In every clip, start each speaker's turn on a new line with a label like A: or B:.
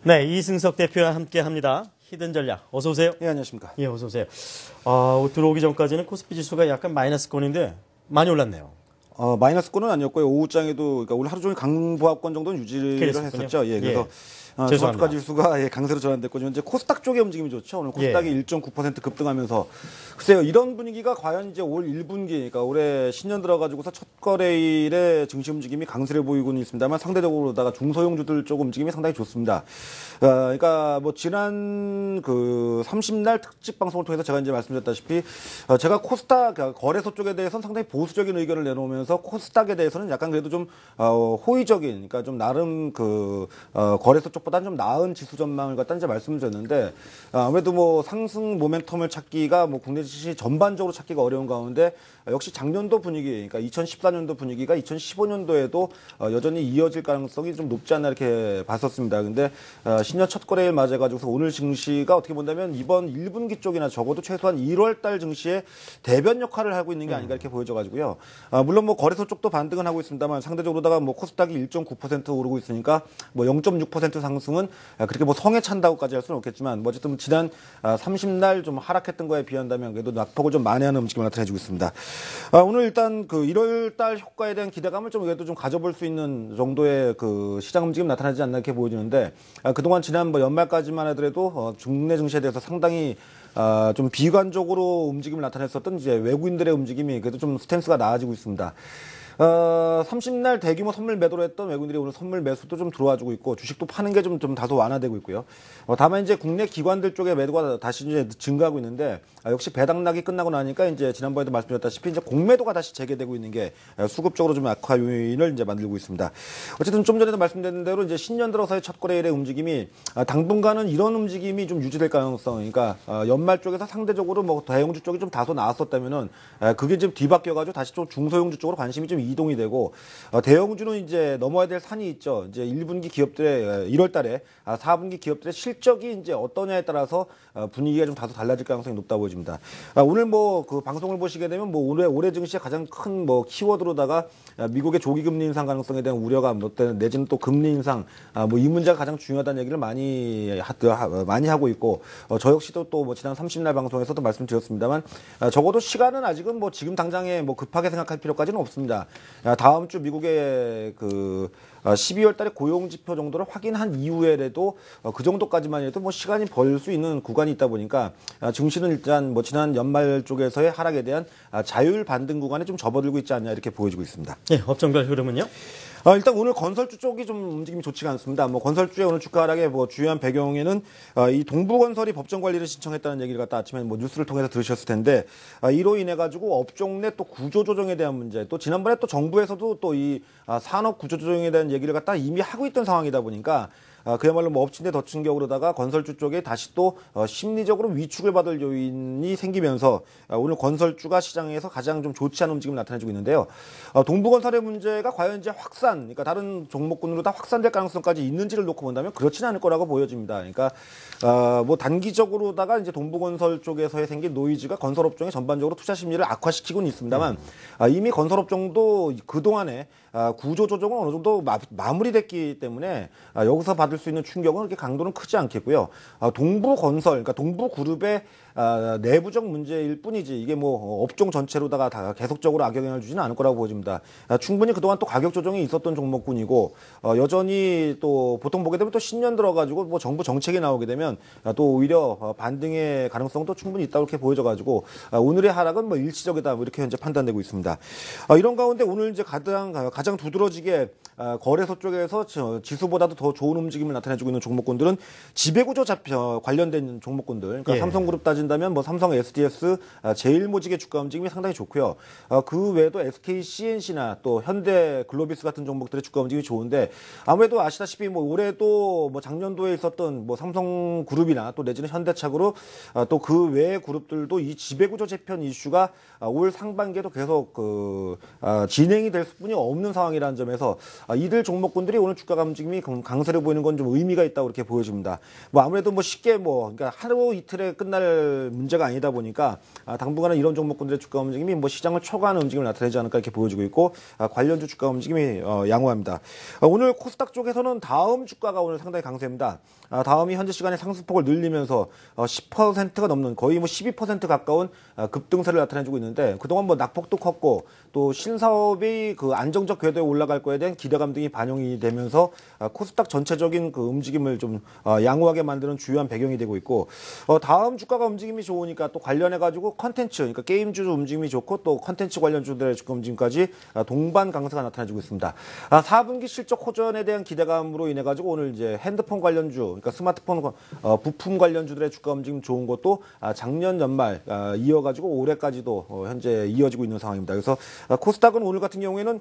A: 네, 이승석 대표와 함께합니다. 히든 전략, 어서 오세요.
B: 예, 안녕하십니까.
A: 예, 어서 오세요. 들어오기 전까지는 코스피 지수가 약간 마이너스권인데 많이 올랐네요.
B: 마이너스권은 아니었고요. 오후장에도 그러니까 오늘 하루 종일 강보합권 정도는 유지를
A: 그랬었군요.
B: 했었죠. 예, 그래서
A: 죄송합니다.
B: 주가 지수가 강세로 전환됐고 현재 코스닥 쪽의 움직임이 좋죠. 오늘 코스닥이 1.9% 급등하면서 글쎄요, 이런 분위기가 과연 이제 올 1분기, 그러니까 올해 신년 들어가지고서 첫 거래일의 증시 움직임이 강세를 보이고는 있습니다만 상대적으로다가 중소형주들 쪽 움직임이 상당히 좋습니다. 그러니까 뭐 지난 그 30날 특집 방송을 통해서 제가 이제 말씀드렸다시피 제가 코스닥 거래소 쪽에 대해서는 상당히 보수적인 의견을 내놓으면서 코스닥에 대해서는 약간 그래도 좀 호의적인, 그러니까 좀 나름 그 거래소 쪽보다는 좀 나은 지수 전망을 갖다 이제 말씀을 드렸는데 아무래도 뭐 상승 모멘텀을 찾기가 뭐 국내 주식 전반적으로 찾기가 어려운 가운데 역시 작년도 분위기, 그러니까 2014년도 분위기가 2015년도에도 여전히 이어질 가능성이 좀 높지 않나 이렇게 봤었습니다. 근데 신년 첫 거래일 맞아가지고서 오늘 증시가 어떻게 본다면 이번 1분기 쪽이나 적어도 최소한 1월 달 증시에 대변 역할을 하고 있는 게 아닌가 이렇게 보여져가지고요. 물론 뭐 거래소 쪽도 반등은 하고 있습니다만 상대적으로다가 뭐 코스닥이 1.9% 오르고 있으니까 뭐 0.6% 상승은 그렇게 뭐 성에 찬다고까지 할 수는 없겠지만 뭐 어쨌든 지난 30날 좀 하락했던 거에 비한다면 그래도 낙폭을 좀 만회하는 움직임을 나타내주고 있습니다. 오늘 일단 그 1월 달 효과에 대한 기대감을 좀 그래도 좀 가져볼 수 있는 정도의 그 시장 움직임 나타나지 않나 이렇게 보여지는데 그동안 지난 뭐 연말까지만 하더라도 국내 증시에 대해서 상당히 좀 비관적으로 움직임을 나타냈었던 이제 외국인들의 움직임이 그래도 좀 스탠스가 나아지고 있습니다. 30날 대규모 선물 매도로 했던 외국인들이 오늘 선물 매수도 좀 들어와주고 있고 주식도 파는 게 좀 다소 완화되고 있고요. 다만 이제 국내 기관들 쪽의 매도가 다시 이제 증가하고 있는데 역시 배당락이 끝나고 나니까 이제 지난번에도 말씀드렸다시피 이제 공매도가 다시 재개되고 있는 게 수급적으로 좀 악화 요인을 이제 만들고 있습니다. 어쨌든 좀 전에도 말씀드린 대로 이제 신년 들어서의 첫 거래일의 움직임이 당분간은 이런 움직임이 좀 유지될 가능성, 그러니까 연말 쪽에서 상대적으로 뭐 대형주 쪽이 좀 다소 나왔었다면은 그게 지금 뒤바뀌어가지고 다시 좀 중소형주 쪽으로 관심이 좀 이동이 되고 대형주는 이제 넘어야 될 산이 있죠. 이제 1분기 기업들의 1월 달에 4분기 기업들의 실적이 이제 어떠냐에 따라서 분위기가 좀 다소 달라질 가능성이 높다고 보여집니다. 오늘 뭐 그 방송을 보시게 되면 뭐 올해 증시의 가장 큰 뭐 키워드로다가 미국의 조기 금리 인상 가능성에 대한 우려가 내지는 또 금리 인상 뭐 이 문제가 가장 중요하다는 얘기를 많이 하고 있고 저 역시도 또 뭐 지난 30날 방송에서도 말씀드렸습니다만 적어도 시간은 아직은 뭐 지금 당장에 뭐 급하게 생각할 필요까지는 없습니다. 다음 주 미국의 그 12월 달에 고용 지표 정도를 확인한 이후에라도 그 정도까지만 해도 뭐 시간이 벌 수 있는 구간이 있다 보니까 증시는 일단 뭐 지난 연말 쪽에서의 하락에 대한 자율 반등 구간에 좀 접어들고 있지 않냐 이렇게 보여지고 있습니다.
A: 네, 업종별 흐름은요?
B: 일단 오늘 건설주 쪽이 좀 움직임이 좋지가 않습니다. 뭐 건설주의 오늘 주가 하락의 뭐 주요한 배경에는 이 동부건설이 법정 관리를 신청했다는 얘기를 갖다 아침에 뭐 뉴스를 통해서 들으셨을 텐데 이로 인해 가지고 업종 내 또 구조 조정에 대한 문제, 또 지난번에 또 정부에서도 또 이 산업 구조 조정에 대한 얘기를 갖다 이미 하고 있던 상황이다 보니까 그야말로 뭐 엎친 데 덮친 격으로다가 건설주 쪽에 다시 또 심리적으로 위축을 받을 요인이 생기면서 오늘 건설주가 시장에서 가장 좀 좋지 않은 움직임을 나타내주고 있는데요. 동부건설의 문제가 과연 이제 확산, 그러니까 다른 종목군으로 다 확산될 가능성까지 있는지를 놓고 본다면 그렇지는 않을 거라고 보여집니다. 그러니까 뭐 단기적으로다가 이제 동부건설 쪽에서의 생긴 노이즈가 건설업종의 전반적으로 투자 심리를 악화시키고는 있습니다만 이미 건설업종도 그동안에 구조 조정은 어느 정도 마무리됐기 때문에 여기서 받을 수 있는 충격은 그렇게 강도는 크지 않겠고요. 동부건설, 그러니까 동부그룹의 내부적 문제일 뿐이지 이게 뭐 업종 전체로다가 다 계속적으로 악영향을 주지는 않을 거라고 보여집니다. 충분히 그동안 또 가격 조정이 있었던 종목군이고 여전히 또 보통 보게 되면 또 신년 들어가지고 뭐 정부 정책이 나오게 되면 또 오히려 반등의 가능성도 충분히 있다고 이렇게 보여져가지고 오늘의 하락은 뭐 일시적이다 뭐 이렇게 현재 판단되고 있습니다. 이런 가운데 오늘 이제 가장 두드러지게 거래소 쪽에서 지수보다도 더 좋은 움직임을 나타내주고 있는 종목군들은 지배구조 관련된 종목군들, 그러니까 삼성그룹 따진다면 뭐 삼성 SDS, 제일모직의 주가 움직임이 상당히 좋고요. 그 외에도 SK CNC나 또 현대 글로비스 같은 종목들의 주가 움직임이 좋은데 아무래도 아시다시피 뭐 올해도 뭐 작년도에 있었던 뭐 삼성그룹이나 또 내지는 현대차그룹 또 그 외의 그룹들도 이 지배구조 재편 이슈가 올 상반기에도 계속 진행이 될 수뿐이 없는 상황이라는 점에서 이들 종목군들이 오늘 주가 움직임이 강세를 보이는 건 좀 의미가 있다고 이렇게 보여집니다. 뭐 아무래도 뭐 쉽게 뭐 그러니까 하루 이틀에 끝날 별 문제가 아니다 보니까 당분간은 이런 종목군들의 주가 움직임이 뭐 시장을 초과하는 움직임을 나타내지 않을까 이렇게 보여지고 있고 관련주 주가 움직임이 양호합니다. 오늘 코스닥 쪽에서는 다음 주가가 오늘 상당히 강세입니다. 다음이 현재 시간에 상승폭을 늘리면서 10%가 넘는 거의 뭐 12% 가까운 급등세를 나타내주고 있는데 그동안 뭐 낙폭도 컸고 또 신사업이 그 안정적 궤도에 올라갈 거에 대한 기대감 등이 반영이 되면서 코스닥 전체적인 그 움직임을 좀 양호하게 만드는 주요한 배경이 되고 있고 다음 주가가 움직임이 좋으니까 또 관련해가지고 컨텐츠 그러니까 게임주 움직임이 좋고 또 컨텐츠 관련주들의 주가 움직임까지 동반 강세가 나타나주고 있습니다. 4분기 실적 호전에 대한 기대감으로 인해 가지고 오늘 이제 핸드폰 관련주 그러니까 스마트폰 부품 관련주들의 주가 움직임 좋은 것도 작년 연말 이어가지고 올해까지도 현재 이어지고 있는 상황입니다. 그래서 코스닥은 오늘 같은 경우에는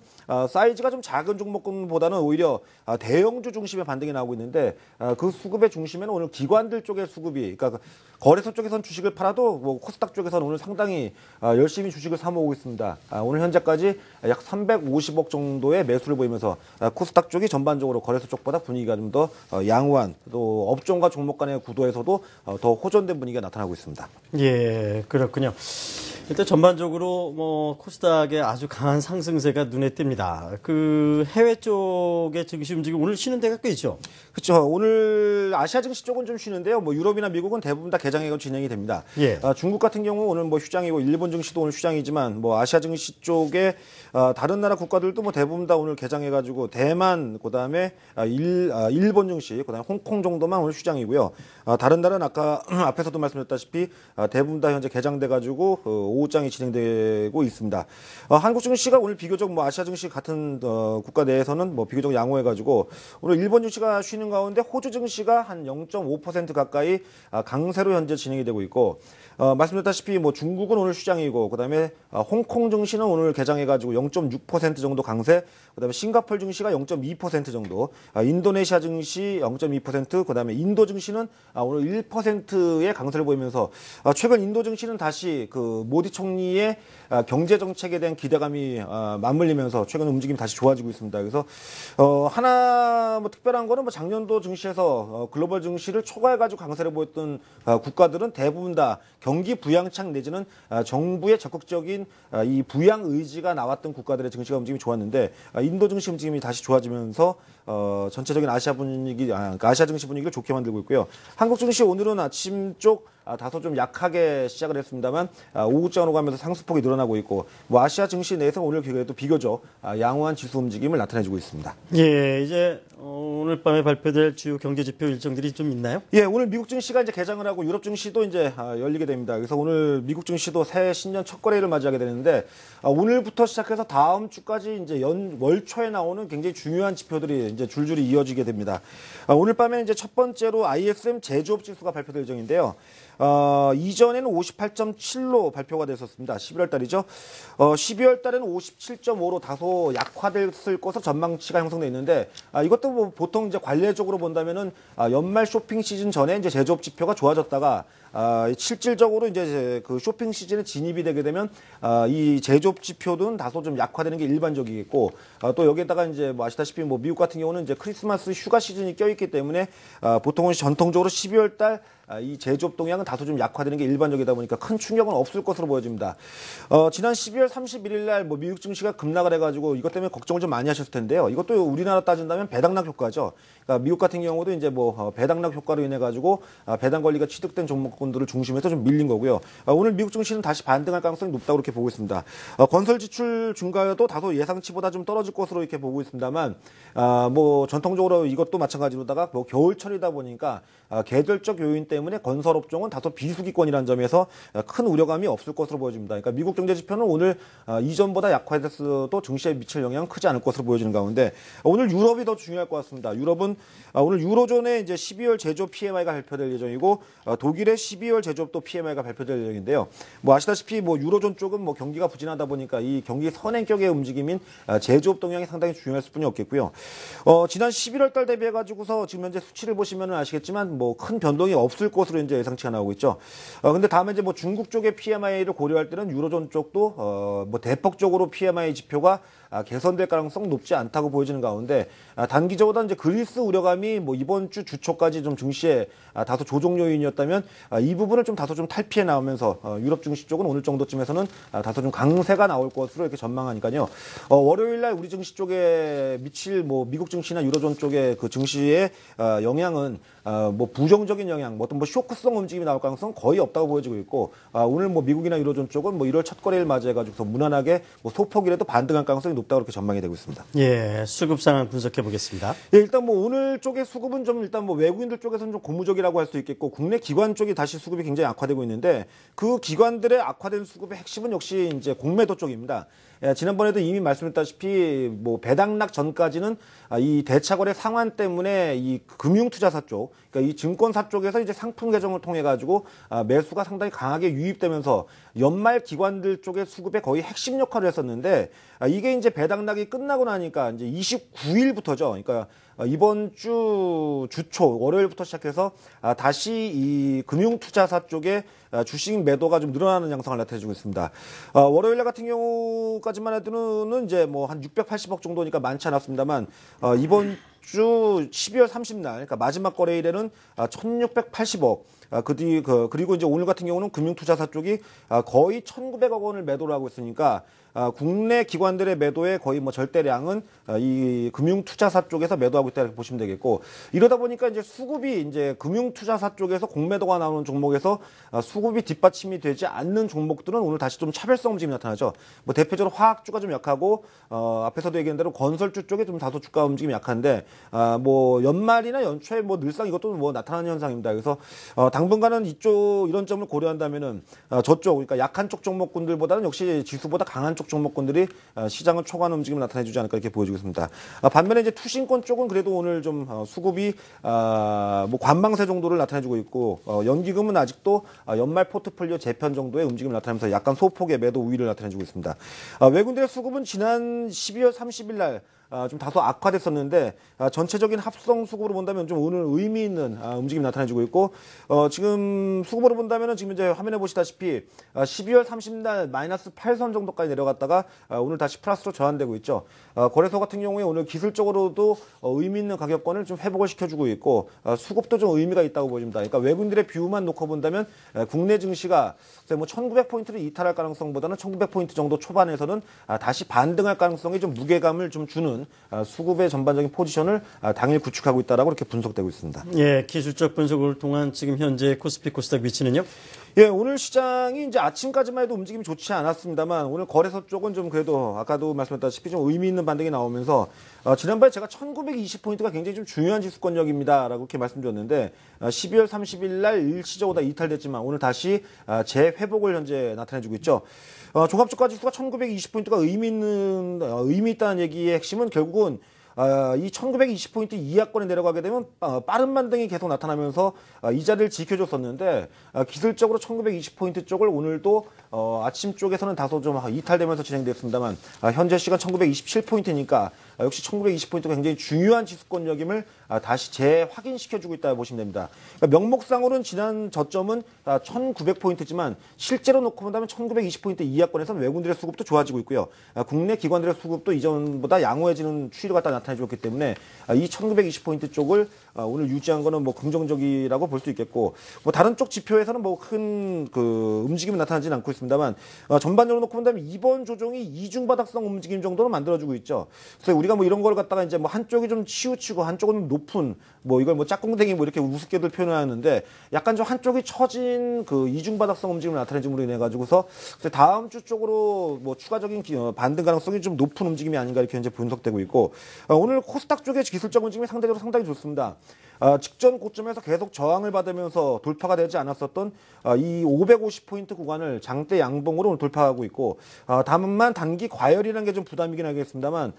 B: 사이즈가 좀 작은 종목군보다는 오히려 대형주 중심의 반등이 나오고 있는데 그 수급의 중심에는 오늘 기관들 쪽의 수급이 그러니까 거래소 쪽에서는 주식을 팔아도 뭐 코스닥 쪽에서는 오늘 상당히 열심히 주식을 사모으고 있습니다. 오늘 현재까지 약 350억 정도의 매수를 보이면서 코스닥 쪽이 전반적으로 거래소 쪽보다 분위기가 좀 더 양호한 또 업종과 종목 간의 구도에서도 더 호전된 분위기가 나타나고 있습니다.
A: 예, 그렇군요. 일단 전반적으로 뭐 코스닥의 아주 강한 상승세가 눈에 띕니다. 그 해외 쪽의 증시 움직임 오늘 쉬는 데가 꽤 있죠.
B: 그렇죠. 오늘 아시아 증시 쪽은 좀 쉬는데요. 뭐 유럽이나 미국은 대부분 다 개장해가 진행이 됩니다.
A: 예.
B: 중국 같은 경우 오늘 뭐 휴장이고 일본 증시도 오늘 휴장이지만 뭐 아시아 증시 쪽에 다른 나라 국가들도 뭐 대부분 다 오늘 개장해가지고 대만 그다음에 일본 증시 그다음에 홍콩 정도만 오늘 휴장이고요. 다른 나라는 아까 앞에서도 말씀드렸다시피 대부분 다 현재 개장돼가지고 오후장이 진행되고 있습니다. 한국 증시가 오늘 비교적 뭐 아시아 증시 같은 국가 내에서는 뭐 비교적 양호해가지고 오늘 일본 증시가 쉬는 가운데 호주 증시가 한 0.5% 가까이 강세로 현재 진행이 되고 있고 말씀드렸다시피 뭐 중국은 오늘 휴장이고 그다음에 홍콩 증시는 오늘 개장해가지고 0.6% 정도 강세, 그다음에 싱가포르 증시가 0.2% 정도, 인도네시아 증시 0.2%, 그다음에 인도 증시는 오늘 1%의 강세를 보이면서 최근 인도 증시는 다시 그 모디 총리의 경제 정책에 대한 기대감이 맞물리면서 최근 움직임이 다시 좋아지고 있습니다. 그래서 하나 뭐 특별한 거는 뭐 작년도 증시에서 글로벌 증시를 초과해가지고 강세를 보였던 국가들은 대부분 다 경기 부양착 내지는 정부의 적극적인 이 부양 의지가 나왔던 국가들의 증시가 움직임이 좋았는데 인도 증시 움직임이 다시 좋아지면서 전체적인 아시아 분위기, 그러니까 아시아 증시 분위기를 좋게 만들고 있고요. 한국 증시 오늘은 아침 쪽 다소 좀 약하게 시작을 했습니다만 오후장으로 가면서 상승폭이 늘어나고 있고 뭐 아시아 증시 내에서 오늘 그래도 비교적 양호한 지수 움직임을 나타내주고 있습니다.
A: 예, 이제 오늘 밤에 발표될 주요 경제 지표 일정들이 좀 있나요?
B: 예, 오늘 미국 증시가 이제 개장을 하고 유럽 증시도 이제 열리게 됩니다. 그래서 오늘 미국 증시도 새해 신년 첫 거래일을 맞이하게 되는데 오늘부터 시작해서 다음 주까지 이제 월초에 나오는 굉장히 중요한 지표들이 이제 줄줄이 이어지게 됩니다. 오늘 밤에 이제 첫 번째로 ISM 제조업 지수가 발표될 예정인데요. 이전에는 58.7로 발표가 됐었습니다. 11월 달이죠. 12월 달에는 57.5로 다소 약화됐을 것으로 전망치가 형성돼 있는데, 이것도 뭐 보통 이제 관례적으로 본다면은, 연말 쇼핑 시즌 전에 이제 제조업 지표가 좋아졌다가, 실질적으로 이제 그 쇼핑 시즌에 진입이 되게 되면 이 제조업 지표는 다소 좀 약화되는 게 일반적이겠고 또 여기에다가 이제 뭐 아시다시피 뭐 미국 같은 경우는 이제 크리스마스 휴가 시즌이 껴있기 때문에 보통은 전통적으로 12월 달 이 제조업 동향은 다소 좀 약화되는 게 일반적이다 보니까 큰 충격은 없을 것으로 보여집니다. 지난 12월 31일 날 뭐 미국 증시가 급락을 해가지고 이것 때문에 걱정을 좀 많이 하셨을 텐데요. 이것도 우리나라 따진다면 배당락 효과죠. 그러니까 미국 같은 경우도 이제 뭐 배당락 효과로 인해 가지고 배당 권리가 취득된 종목군들을 중심해서 좀 밀린 거고요. 오늘 미국 증시는 다시 반등할 가능성이 높다고 이렇게 보고 있습니다. 건설 지출 증가도 다소 예상치보다 좀 떨어질 것으로 이렇게 보고 있습니다만 뭐 전통적으로 이것도 마찬가지로다가 뭐 겨울철이다 보니까 계절적 요인 때문에 건설업종은 다소 비수기권이라는 점에서 큰 우려감이 없을 것으로 보여집니다. 그러니까 미국 경제 지표는 오늘 이전보다 약화됐어도 증시에 미칠 영향은 크지 않을 것으로 보여지는 가운데 오늘 유럽이 더 중요할 것 같습니다. 유럽은 오늘 유로존의 이제 12월 제조업 PMI가 발표될 예정이고 독일의 12월 제조업도 PMI가 발표될 예정인데요. 뭐 아시다시피 뭐 유로존 쪽은 뭐 경기가 부진하다 보니까 이 경기 선행격의 움직임인 제조업 동향이 상당히 중요할 수뿐이 없겠고요. 지난 11월 달 대비해 가지고서 지금 현재 수치를 보시면 아시겠지만 뭐 큰 변동이 없을 없을 것으로 이제 예상치가 나오고 있죠. 근데 다음에 이제 뭐 중국 쪽의 PMI를 고려할 때는 유로존 쪽도 뭐 대폭적으로 PMI 지표가 개선될 가능성 높지 않다고 보여지는 가운데 단기적으로 이제 그리스 우려감이 뭐 이번 주 주초까지 좀 증시에 다소 조정 요인이었다면 이 부분을 좀 다소 좀 탈피해 나오면서 유럽 증시 쪽은 오늘 정도쯤에서는 다소 좀 강세가 나올 것으로 이렇게 전망하니까요. 월요일 날 우리 증시 쪽에 미칠 뭐 미국 증시나 유로존 쪽의 그 증시의 영향은 뭐 부정적인 영향, 뭐 어떤 뭐 쇼크성 움직임이 나올 가능성 거의 없다고 보여지고 있고 오늘 뭐 미국이나 유로존 쪽은 뭐 1월 첫 거래일 맞이해가지고 무난하게 뭐 소폭이라도 반등할 가능성이 높다고 그렇게 전망이 되고 있습니다.
A: 예, 수급 상황 분석해 보겠습니다.
B: 예, 일단 뭐 오늘 쪽의 수급은 좀 일단 뭐 외국인들 쪽에서는 좀 고무적이라고 할 수 있겠고 국내 기관 쪽이 다시 수급이 굉장히 악화되고 있는데 그 기관들의 악화된 수급의 핵심은 역시 이제 공매도 쪽입니다. 예, 지난번에도 이미 말씀드렸다시피 뭐 배당락 전까지는 이 대차거래 상환 때문에 이 금융투자사 쪽, 그러니까 이 증권사 쪽에서 이제 상품 개정을 통해 가지고 매수가 상당히 강하게 유입되면서 연말 기관들 쪽의 수급에 거의 핵심 역할을 했었는데 이게 이제 배당락이 끝나고 나니까 이제 29일부터죠. 그러니까 이번 주 주초 월요일부터 시작해서 다시 이 금융투자사 쪽에 주식 매도가 좀 늘어나는 양상을 나타내주고 있습니다. 월요일날 같은 경우까지만 해도는 이제 뭐 한 680억 정도니까 많지 않았습니다만 이번 주 12월 30날, 그러니까 마지막 거래일에는 1,680억. 그리고 이제 오늘 같은 경우는 금융투자사 쪽이 거의 1,900억 원을 매도를 하고 있으니까 국내 기관들의 매도의 거의 뭐 절대량은 이 금융투자사 쪽에서 매도하고 있다 이렇게 보시면 되겠고 이러다 보니까 이제 수급이 이제 금융투자사 쪽에서 공매도가 나오는 종목에서 수급이 뒷받침이 되지 않는 종목들은 오늘 다시 좀 차별성 움직임이 나타나죠. 뭐 대표적으로 화학주가 좀 약하고 앞에서도 얘기한 대로 건설주 쪽에 좀 다소 주가 움직임이 약한데 뭐 연말이나 연초에 뭐 늘상 이것도 뭐 나타나는 현상입니다. 그래서 당분간은 이런 점을 고려한다면은 저쪽 그러니까 약한 쪽 종목군들보다는 역시 지수보다 강한 쪽 종목군들이 시장을 초과하는 움직임을 나타내주지 않을까 이렇게 보여지고 있습니다. 반면에 이제 투신권 쪽은 그래도 오늘 좀 수급이 뭐 관망세 정도를 나타내주고 있고 연기금은 아직도 연말 포트폴리오 재편 정도의 움직임을 나타내면서 약간 소폭의 매도 우위를 나타내주고 있습니다. 외국인들의 수급은 지난 12월 30일 날 좀 다소 악화됐었는데 전체적인 합성 수급으로 본다면 좀 오늘 의미 있는 움직임이 나타내주고 있고 지금 수급으로 본다면은 지금 이제 화면에 보시다시피 12월 30일 마이너스 8선 정도까지 내려갔다가 오늘 다시 플러스로 전환되고 있죠. 거래소 같은 경우에 오늘 기술적으로도 의미 있는 가격권을 좀 회복을 시켜주고 있고 수급도 좀 의미가 있다고 보입니다. 그러니까 외국인들의 뷰만 놓고 본다면 국내 증시가 뭐 1900포인트를 이탈할 가능성보다는 1900포인트 정도 초반에서는 다시 반등할 가능성이 좀 무게감을 좀 주는 수급의 전반적인 포지션을 당일 구축하고 있다라고 이렇게 분석되고 있습니다.
A: 예, 기술적 분석을 통한 지금 현재 코스피 코스닥 위치는요?
B: 예, 오늘 시장이 이제 아침까지만 해도 움직임이 좋지 않았습니다만 오늘 거래소 쪽은 좀 그래도 아까도 말씀드렸다시피 좀 의미 있는 반등이 나오면서 지난번에 제가 1920포인트가 굉장히 좀 중요한 지수권역입니다라고 이렇게 말씀드렸는데 12월 30일 날 일시적으로 다 이탈됐지만 오늘 다시 재회복을 현재 나타내주고 있죠. 종합주가 지수가 1920포인트가 의미 있다는 얘기의 핵심은 결국은 이 1920포인트 이하권에 내려가게 되면 빠른 반등이 계속 나타나면서 이 자리를 지켜줬었는데 기술적으로 1920포인트 쪽을 오늘도 아침 쪽에서는 다소 좀 이탈되면서 진행됐습니다만 현재 시간 1927포인트니까 역시 1920포인트가 굉장히 중요한 지수권역임을 다시 재확인시켜주고 있다 보시면 됩니다. 그러니까 명목상으로는 지난 저점은 1900포인트지만 실제로 놓고 본다면 1920포인트 이하권에서는 외국인들의 수급도 좋아지고 있고요. 국내 기관들의 수급도 이전보다 양호해지는 추이를 갖다 나타내줬기 때문에 이 1920포인트 쪽을 오늘 유지한 거는 뭐 긍정적이라고 볼 수 있겠고 뭐 다른 쪽 지표에서는 뭐 큰 그 움직임이 나타나지는 않고 있습니다만 전반적으로 놓고 본다면 이번 조정이 이중바닥성 움직임 정도는 만들어주고 있죠. 그래서 우리가 뭐 이런 걸 갖다가 이제 뭐 한쪽이 좀 치우치고 한쪽은 높은 뭐 이걸 뭐 짝꿍댕이 뭐 이렇게 우습게들 표현하는데 약간 좀 한쪽이 처진 그 이중바닥성 움직임을 나타내줌으로 인해 가지고서 다음 주 쪽으로 뭐 추가적인 반등 가능성이 좀 높은 움직임이 아닌가 이렇게 현재 분석되고 있고 오늘 코스닥 쪽의 기술적 움직임이 상대적으로 상당히 좋습니다. 직전 고점에서 계속 저항을 받으면서 돌파가 되지 않았었던 이 550포인트 구간을 장대 양봉으로 오늘 돌파하고 있고 다만 단기 과열이라는 게 좀 부담이긴 하겠습니다만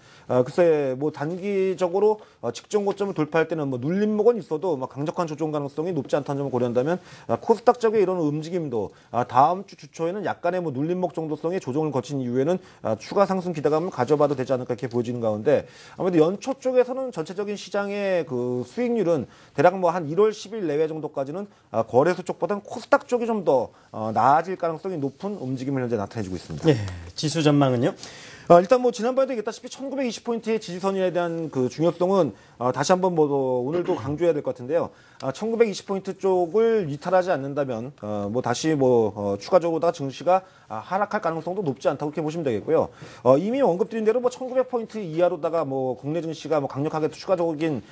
B: 글쎄 뭐 단기적으로 직전 고점을 돌파할 때는 뭐 눌림목은 있어도 막 강력한 조정 가능성이 높지 않다는 점을 고려한다면 코스닥 쪽의 이런 움직임도 다음 주 주초에는 약간의 뭐 눌림목 정도성의 조정을 거친 이후에는 추가 상승 기대감을 가져봐도 되지 않을까 이렇게 보여지는 가운데 아무래도 연초 쪽에서는 전체적인 시장의 그 수익률은 대략 뭐 한 1월 10일 내외 정도까지는 거래소 쪽보다는 코스닥 쪽이 좀 더 나아질 가능성이 높은 움직임을 현재 나타내주고 있습니다.
A: 예, 지수 전망은요?
B: 일단 뭐 지난번에도 얘기했다시피 1920포인트의 지지선에 대한 그 중요성은 다시 한번 뭐 오늘도 강조해야 될 것 같은데요. 1920포인트 쪽을 이탈하지 않는다면 뭐 다시 뭐 추가적으로 증시가 하락할 가능성도 높지 않다고 이렇게 보시면 되겠고요. 이미 언급드린 대로 뭐 1900포인트 이하로다가 뭐 국내 증시가 뭐 강력하게 추가적인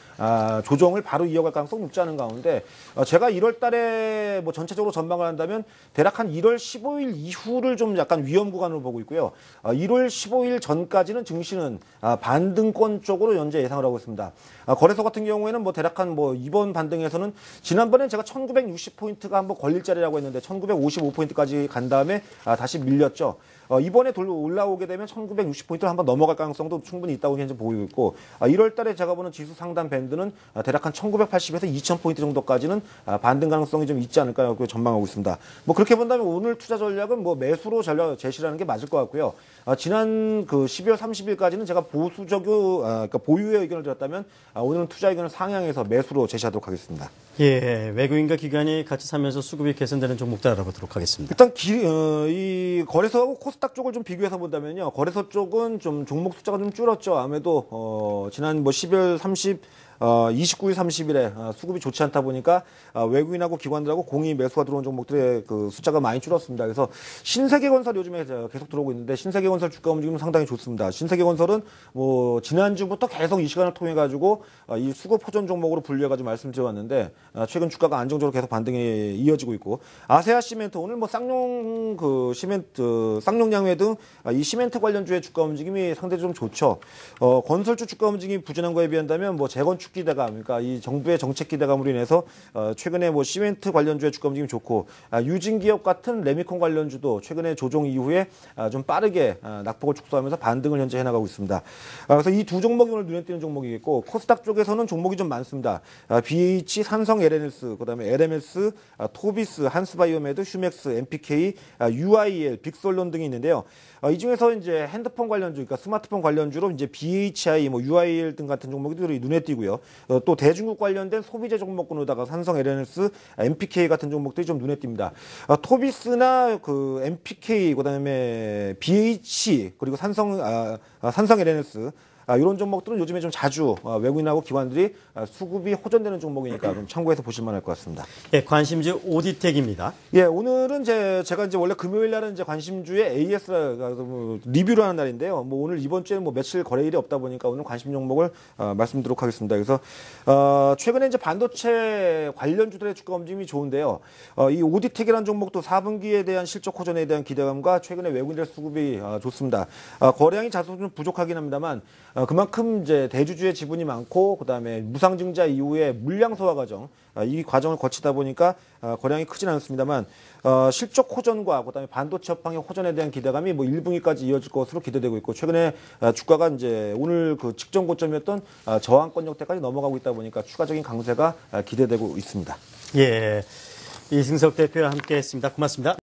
B: 조정을 바로 이어갈 가능성 높지 않은 가운데 제가 1월 달에 뭐 전체적으로 전망을 한다면 대략 한 1월 15일 이후를 좀 약간 위험 구간으로 보고 있고요. 1월 15일 전까지는 증시는 반등권 쪽으로 현재 예상을 하고 있습니다. 거래소 같은 경우에는 뭐 대략 한 뭐 이번 반등에서는 지난번엔 제가 1960포인트가 한번 걸릴 자리라고 했는데 1955포인트까지 간 다음에 다시 밀렸죠. 이번에 올라오게 되면 1960포인트를 한번 넘어갈 가능성도 충분히 있다고 현재 보이고 있고 1월 달에 제가 보는 지수 상단 밴드는 대략 한 1980에서 2000포인트 정도까지는 반등 가능성이 좀 있지 않을까 전망하고 있습니다. 뭐 그렇게 본다면 오늘 투자 전략은 뭐 매수로 전략 제시하는 게 맞을 것 같고요. 지난 그 12월 30일까지는 제가 그러니까 보유의 의견을 드렸다면 오늘은 투자 의견을 상향해서 매수로 제시하도록 하겠습니다.
A: 예, 외국인과 기관이 같이 사면서 수급이 개선되는 종목들 알아보도록 하겠습니다.
B: 일단 이 거래소하고 코스닥 쪽을 좀 비교해서 본다면요. 거래소 쪽은 좀 종목 숫자가 좀 줄었죠. 아무래도 지난 뭐 12월 29일, 30일에 수급이 좋지 않다 보니까 외국인하고 기관들하고 공이 매수가 들어온 종목들의 그 숫자가 많이 줄었습니다. 그래서 신세계건설 요즘에 계속 들어오고 있는데 신세계건설 주가 움직임은 상당히 좋습니다. 신세계건설은 뭐 지난주부터 계속 이 시간을 통해 가지고 이 수급 호전 종목으로 분류해 가지고 말씀드려왔는데 최근 주가가 안정적으로 계속 반등이 이어지고 있고 아세아 시멘트 오늘 뭐 쌍용 그 시멘트 쌍용양회 등 이 시멘트 관련주의 주가 움직임이 상당히 좀 좋죠. 건설주 주가 움직임이 부진한 거에 비한다면 뭐 재건축 기대감, 그러니까 이 정부의 정책 기대감으로 인해서 최근에 뭐 시멘트 관련주의 주가 움직임이 좋고 유진 기업 같은 레미콘 관련주도 최근에 조정 이후에 좀 빠르게 낙폭을 축소하면서 반등을 현재 해나가고 있습니다. 그래서 이 두 종목이 오늘 눈에 띄는 종목이겠고 코스닥 쪽에서는 종목이 좀 많습니다. BH, 삼성 LNS, 그다음에 LMS, 토비스, 한스바이오메드, 휴맥스, MPK, UIL, 빅솔론 등이 있는데요. 이 중에서 이제 핸드폰 관련주, 그러니까 스마트폰 관련주로 이제 BHI, 뭐 UIL 등 같은 종목들이 눈에 띄고요. 또 대중국 관련된 소비재 종목군으로다가 삼성 LNS, MPK 같은 종목들이 좀 눈에 띕니다. 토비스나 그 MPK, 그다음에 BH 그리고 삼성 LNS 이런 종목들은 요즘에 좀 자주 외국인하고 기관들이 수급이 호전되는 종목이니까 좀 참고해서 보실 만할 것 같습니다.
A: 예, 관심주 오디텍입니다.
B: 예, 오늘은 제가 이제 원래 금요일 날은 이제 관심주의 AS 리뷰를 하는 날인데요. 뭐 오늘 이번 주에는 뭐 며칠 거래일이 없다 보니까 오늘 관심 종목을 말씀드리도록 하겠습니다. 그래서 최근에 이제 반도체 관련주들의 주가 움직임이 좋은데요. 이 오디텍이라는 종목도 4분기에 대한 실적 호전에 대한 기대감과 최근에 외국인들 수급이 좋습니다. 거래량이 다소 좀 부족하긴 합니다만 그만큼 이제 대주주의 지분이 많고 그다음에 무상증자 이후에 물량 소화 과정 이 과정을 거치다 보니까 거래량이 크진 않습니다만 실적 호전과 그다음에 반도체 업황의 호전에 대한 기대감이 뭐 1분기까지 이어질 것으로 기대되고 있고 최근에 주가가 이제 오늘 그 직전 고점이었던 저항권 역대까지 넘어가고 있다 보니까 추가적인 강세가 기대되고 있습니다.
A: 예, 이승석 대표와 함께했습니다. 고맙습니다.